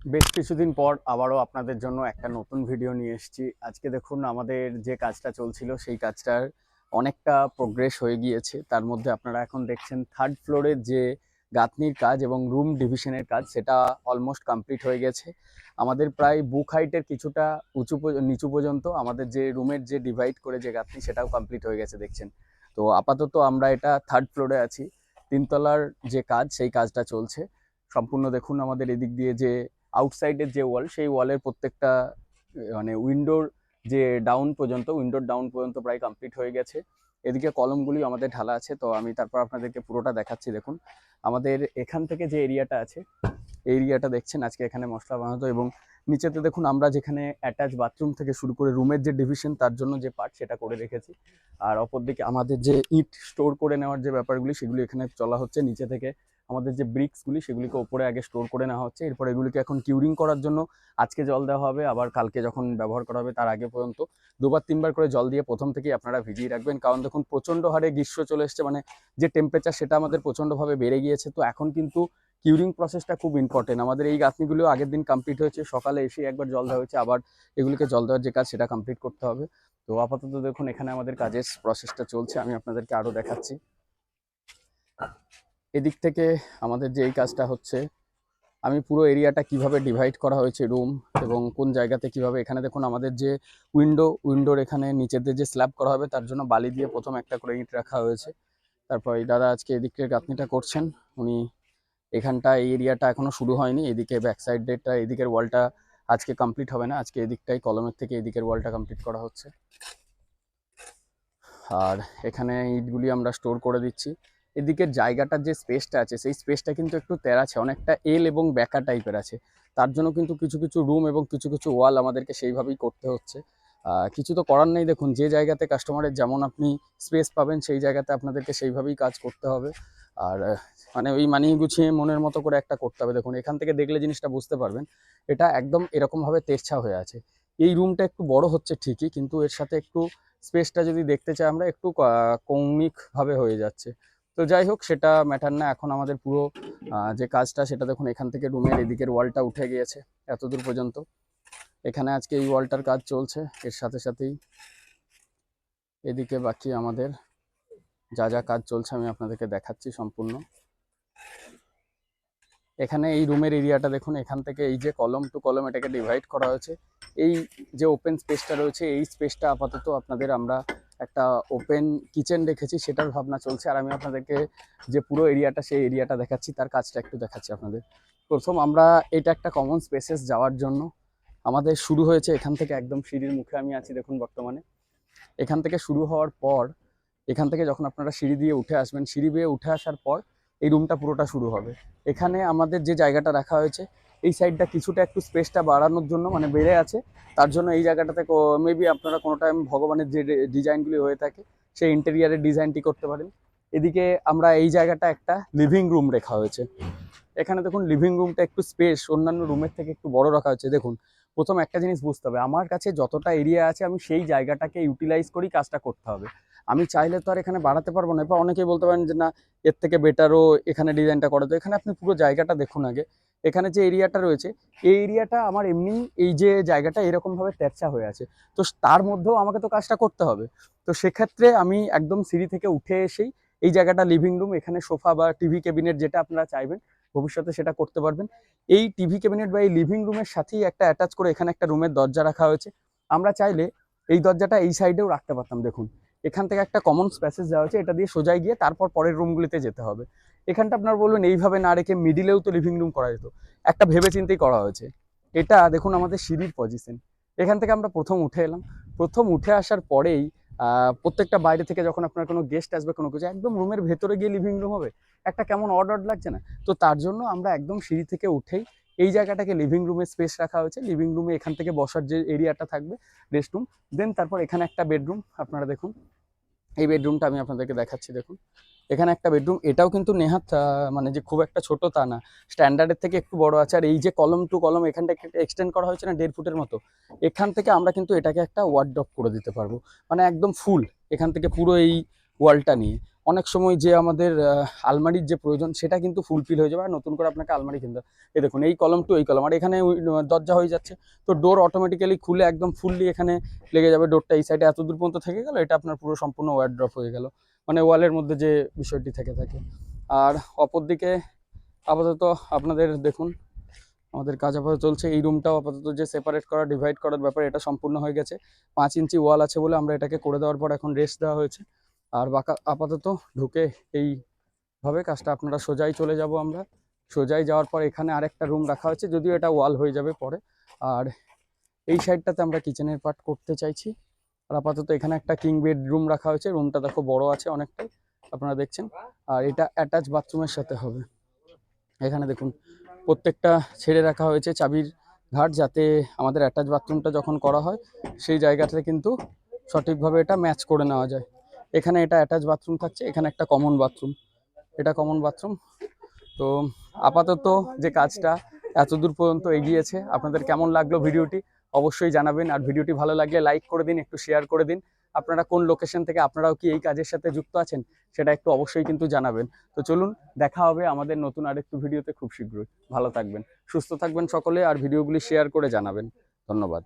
বেশ কিছুদিন পর আবারও আপনাদের জন্য একটা নতুন ভিডিও নিয়ে এসেছি। আজকে দেখুন আমাদের যে কাজটা চলছিল সেই কাজটার অনেকটা প্রোগ্রেস হয়ে গিয়েছে। তার মধ্যে আপনারা এখন দেখছেন থার্ড ফ্লোরের যে গাঁথনির কাজ এবং রুম ডিভিশনের কাজ সেটা অলমোস্ট কমপ্লিট হয়ে গেছে। আমাদের প্রায় বুক হাইটের কিছুটা নিচু পর্যন্ত আমাদের যে রুমের যে ডিভাইড করে যে গাঁথনি সেটাও কমপ্লিট হয়ে গেছে দেখছেন। তো আপাতত আমরা এটা থার্ড ফ্লোরে আছি। তিনতলার যে কাজ সেই কাজটা চলছে সম্পূর্ণ। দেখুন আমাদের এদিক দিয়ে যে আউটসাইডের যে ওয়াল সেই ওয়ালের প্রত্যেকটা মানে উইন্ডোর ডাউন পর্যন্ত প্রায় কমপ্লিট হয়ে গেছে। এদিকে কলমগুলি আমাদের ঢালা আছে, তো আমি তারপর আপনাদেরকে পুরোটা দেখাচ্ছি। দেখুন আমাদের এখান থেকে যে এরিয়াটা আছে এই এরিয়াটা দেখছেন আজকে এখানে মশলা বানাতো, এবং নিচেতে দেখুন আমরা যেখানে অ্যাটাচ বাথরুম থেকে শুরু করে রুমের যে ডিভিশন তার জন্য যে পার্ট সেটা করে রেখেছি। আর অপরদিকে আমাদের যে ইট স্টোর করে নেওয়ার যে ব্যাপারগুলি সেগুলি এখানে চলা হচ্ছে। নিচে থেকে আমাদের যে ব্রিক্সগুলি সেগুলিকে ওপরে আগে স্টোর করে নেওয়া হচ্ছে, এরপর এগুলিকে এখন কিউরিং করার জন্য আজকে জল দেওয়া হবে, আবার কালকে যখন ব্যবহার করা হবে তার আগে পর্যন্ত দুবার তিনবার করে জল দিয়ে প্রথম থেকেই আপনারা ভিজিয়ে রাখবেন। কারণ দেখুন প্রচণ্ড হারে গ্রীষ্ম চলে এসছে, মানে যে টেম্পারেচার সেটা আমাদের প্রচণ্ডভাবে বেড়ে গিয়েছে। তো এখন কিন্তু কিউরিং প্রসেসটা খুব ইম্পর্টেন্ট। আমাদের এই গাঁথনিগুলো আগের দিন কমপ্লিট হয়েছে, সকালে এসে একবার জল দেওয়া হয়েছে, আবার এগুলিকে জল দেওয়ার যে কাজ সেটা কমপ্লিট করতে হবে। তো আপাতত দেখুন এখানে আমাদের কাজের প্রসেসটা চলছে, আমি আপনাদেরকে আরও দেখাচ্ছি। এদিক থেকে আমাদের যে এই কাজটা হচ্ছে, আমি পুরো এরিয়াটা কিভাবে ডিভাইড করা হয়েছে রুম এবং কোন জায়গাতে কিভাবে, এখানে দেখুন আমাদের যে উইন্ডোর এখানে নিচেতে যে স্ল্যাব করা হবে তার জন্য বালি দিয়ে প্রথম একটা করে ইট রাখা হয়েছে। তারপর এই দাদা আজকে এদিকের গাঁথনিটা করছেন, উনি এখানটা এই এরিয়াটা এখনো শুরু হয়নি। এদিকে ব্যাক সাইডেরটা এদিকের ওয়ালটা আজকে কমপ্লিট হবে না, আজকে এদিকটাই কলমের থেকে এদিকের ওয়ালটা কমপ্লিট করা হচ্ছে। আর এখানে ইটগুলি আমরা স্টোর করে দিচ্ছি। এদিকের জায়গাটার যে স্পেসটা আছে সেই স্পেসটা কিন্তু একটু তেড়াছে, অনেকটা এল এবং ব্যাকা টাইপের আছে। তার জন্য কিন্তু কিছু কিছু রুম এবং কিছু কিছু ওয়াল আমাদেরকে সেইভাবেই করতে হচ্ছে। কিছু তো করার নেই, দেখুন যে জায়গাতে কাস্টমারের যেমন আপনি স্পেস পাবেন সেই জায়গাতে আপনাদেরকে সেইভাবেই কাজ করতে হবে। আর মানে ওই মানিয়ে গুছিয়ে মনের মতো করে একটা করতে হবে। দেখুন এখান থেকে দেখলে জিনিসটা বুঝতে পারবেন, এটা একদম এরকমভাবে তেরছা হয়ে আছে। এই রুমটা একটু বড় হচ্ছে ঠিকই, কিন্তু এর সাথে একটু স্পেসটা যদি দেখতে চাই আমরা একটু কৌণিকভাবে হয়ে যাচ্ছে। তো যাই হোক সেটা ম্যাটার না, এখন আমাদের পুরো যে কাজটা সেটা দেখুন এখান থেকে রুমের এদিকের ওয়ালটা উঠে গিয়েছে এতদূর পর্যন্ত। এখানে আজকে এই ওয়ালটার কাজ চলছে, এর সাথে সাথেই এদিকে বাকি আমাদের যা যা কাজ চলছে আমি আপনাদেরকে দেখাচ্ছি সম্পূর্ণ। এখানে এই রুমের এরিয়াটা দেখুন, এখান থেকে এই যে কলম টু কলম এটাকে ডিভাইড করা হয়েছে। এই যে ওপেন স্পেসটা রয়েছে এই স্পেসটা আপাতত আপনাদের আমরা একটা ওপেন কিচেন রেখেছি, সেটার ভাবনা চলছে। আর আমি আপনাদেরকে যে পুরো এরিয়াটা সেই এরিয়াটা দেখাচ্ছি, তার কাজটা একটু দেখাচ্ছি আপনাদের। প্রথম আমরা এটা একটা কমন স্পেসেস যাওয়ার জন্য আমাদের শুরু হয়েছে এখান থেকে, একদম সিঁড়ির মুখে আমি আছি দেখুন বর্তমানে। এখান থেকে শুরু হওয়ার পর এখান থেকে যখন আপনারা সিঁড়ি দিয়ে উঠে আসবেন, সিঁড়ি দিয়ে উঠে আসার পর এই রুমটা পুরোটা শুরু হবে। এখানে আমাদের যে জায়গাটা রাখা হয়েছে এই সাইডটা কিছুটা একটু স্পেসটা বাড়ানোর জন্য মানে বেড়ে আছে, তার জন্য এই জায়গাটাতে মেবি আপনারা কোনো টাইম ভগবানের যে ডিজাইনগুলি হয়ে থাকে সেই ইন্টেরিয়ারের ডিজাইনটি করতে পারেন। এদিকে আমরা এই জায়গাটা একটা লিভিং রুম রাখা হয়েছে। এখানে দেখুন লিভিং রুমটা একটু স্পেস অন্যান্য রুমের থেকে একটু বড় রাখা হয়েছে। দেখুন প্রথম একটা জিনিস বুঝতে হবে, আমার কাছে যতটা এরিয়া আছে আমি সেই জায়গাটাকে ইউটিলাইজ করেই কাজটা করতে হবে। আমি চাইলে তো আর এখানে বাড়াতে পারবো না। এবার অনেকেই বলতে পারেন যে না এর থেকে বেটারও এখানে ডিজাইনটা করে, তো এখানে আপনি পুরো জায়গাটা দেখুন আগে। এখানে যে এরিয়াটা রয়েছে এই এরিয়াটা আমার এমনি এই যে জায়গাটা এরকমভাবে তেরছা হয়ে আছে, তো তার মধ্যেও আমাকে তো কাজটা করতে হবে। তো সেক্ষেত্রে আমি একদম সিঁড়ি থেকে উঠে এসেই এই জায়গাটা লিভিং রুম, এখানে সোফা বা টিভি ক্যাবিনেট যেটা আপনারা চাইবেন ভবিষ্যতে সেটা করতে পারবেন। এই টিভি ক্যাবিনেট বা এই লিভিং রুমের সাথেই একটা অ্যাটাচ করে এখানে একটা রুমের দরজা রাখা হয়েছে। আমরা চাইলে এই দরজাটা এই সাইডেও রাখতে পারতাম। দেখুন এখান থেকে একটা কমন স্পেসেস দেওয়া হয়েছে, এটা দিয়ে সোজাই গিয়ে তারপর পরের রুমগুলিতে যেতে হবে। এখানটা আপনার বলবেন এইভাবে না রেখে মিডিলেও তো লিভিং রুম করা যেত, একটা ভেবে চিন্তেই করা হয়েছে। এটা দেখুন আমাদের সিঁড়ির পজিশন, এখান থেকে আমরা প্রথম উঠে এলাম। প্রথম উঠে আসার পরেই প্রত্যেকটা বাইরে থেকে যখন আপনার কোনো গেস্ট আসবে কোনো কিছু, একদম রুমের ভেতরে গিয়ে লিভিং রুম হবে, একটা কেমন অড অড লাগছে না? তো তার জন্য আমরা একদম সিঁড়ি থেকে উঠেই এই জায়গাটাকে লিভিং রুমের স্পেস রাখা হয়েছে। লিভিং রুমে এখান থেকে বসার যে এরিয়াটা থাকবে রেস্ট রুম, দেন তারপর এখানে একটা বেডরুম আপনারা দেখুন। এই বেডরুমটা আমি আপনাদেরকে দেখাচ্ছি। দেখুন এখানে একটা বেডরুম, এটাও কিন্তু নেহাত মানে যে খুব একটা ছোট তা না, স্ট্যান্ডার্ডের থেকে একটু বড় আছে। আর এই যে কলম টু কলম এখানটা এক্সটেন্ড করা হয়েছে না 1.5 ফুটের মতো, এখান থেকে আমরা কিন্তু এটাকে একটা ওয়ার্ডরোব করে দিতে পারবো, মানে একদম ফুল এখান থেকে পুরো এই ওয়ালটা নিয়ে। অনেক সময় যে আমাদের আলমারির যে প্রয়োজন সেটা কিন্তু ফুলফিল হয়ে যাবে, আর নতুন করে আপনাকে আলমারি কিনতে হবে। এই দেখুন এই কলম টু এই কলম, আর এখানে দরজা হয়ে যাচ্ছে, তো ডোর অটোমেটিক্যালি খুলে একদম ফুললি এখানে লেগে যাবে। ডোরটা এই সাইডে এত দূর পর্যন্ত থেকে গেল, এটা আপনার পুরো সম্পূর্ণ ওয়ার্ড্রপ হয়ে গেল, মানে ওয়ালের মধ্যে যে বিষয়টি থেকে থাকে। আর অপরদিকে আপাতত আপনাদের দেখুন আমাদের কাজ আপাতত চলছে। এই রুমটাও আপাতত যে সেপারেট করা, ডিভাইড করার ব্যাপার, এটা সম্পূর্ণ হয়ে গেছে। 5 ইঞ্চি ওয়াল আছে বলে আমরা এটাকে করে দেওয়ার পর এখন রেস্ট দেওয়া হয়েছে। আর আপাতত ঢুকে এইভাবে কাজটা আপনারা সোজাই চলে যাব আমরা। সোজাই যাওয়ার পর এখানে আরেকটা রুম রাখা হয়েছে, যদিও এটা ওয়াল হয়ে যাবে পরে। আর এই সাইডটাতে আমরা কিচেনের পার্ট করতে চাইছি। আর আপাতত এখানে একটা কিং বেড রুম রাখা হয়েছে, রুমটা দেখো বড় আছে অনেকটাই, আপনারা দেখছেন। আর এটা অ্যাটাচ বাথরুমের সাথে হবে। এখানে দেখুন প্রত্যেকটা ছেড়ে রাখা হয়েছে চাবির ঘাট, যাতে আমাদের অ্যাটাচ বাথরুমটা যখন করা হয় সেই জায়গাটাতে কিন্তু সঠিকভাবে এটা ম্যাচ করে নেওয়া যায়। এখানে এটা অ্যাটাচ বাথরুম থাকছে, এখানে একটা কমন বাথরুম, এটা কমন বাথরুম। তো আপাতত যে কাজটা এতদূর পর্যন্ত এগিয়েছে, আপনাদের কেমন লাগলো ভিডিওটি অবশ্যই জানাবেন। আর ভিডিওটি ভালো লাগলে লাইক করে দিন, একটু শেয়ার করে দিন। আপনারা কোন লোকেশন থেকে, আপনারাও কি এই কাজের সাথে যুক্ত আছেন সেটা একটু অবশ্যই কিন্তু জানাবেন। তো চলুন, দেখা হবে আমাদের নতুন আরেকটু ভিডিওতে খুব শীঘ্রই। ভালো থাকবেন, সুস্থ থাকবেন সকলে, আর ভিডিওগুলি শেয়ার করে জানাবেন। ধন্যবাদ।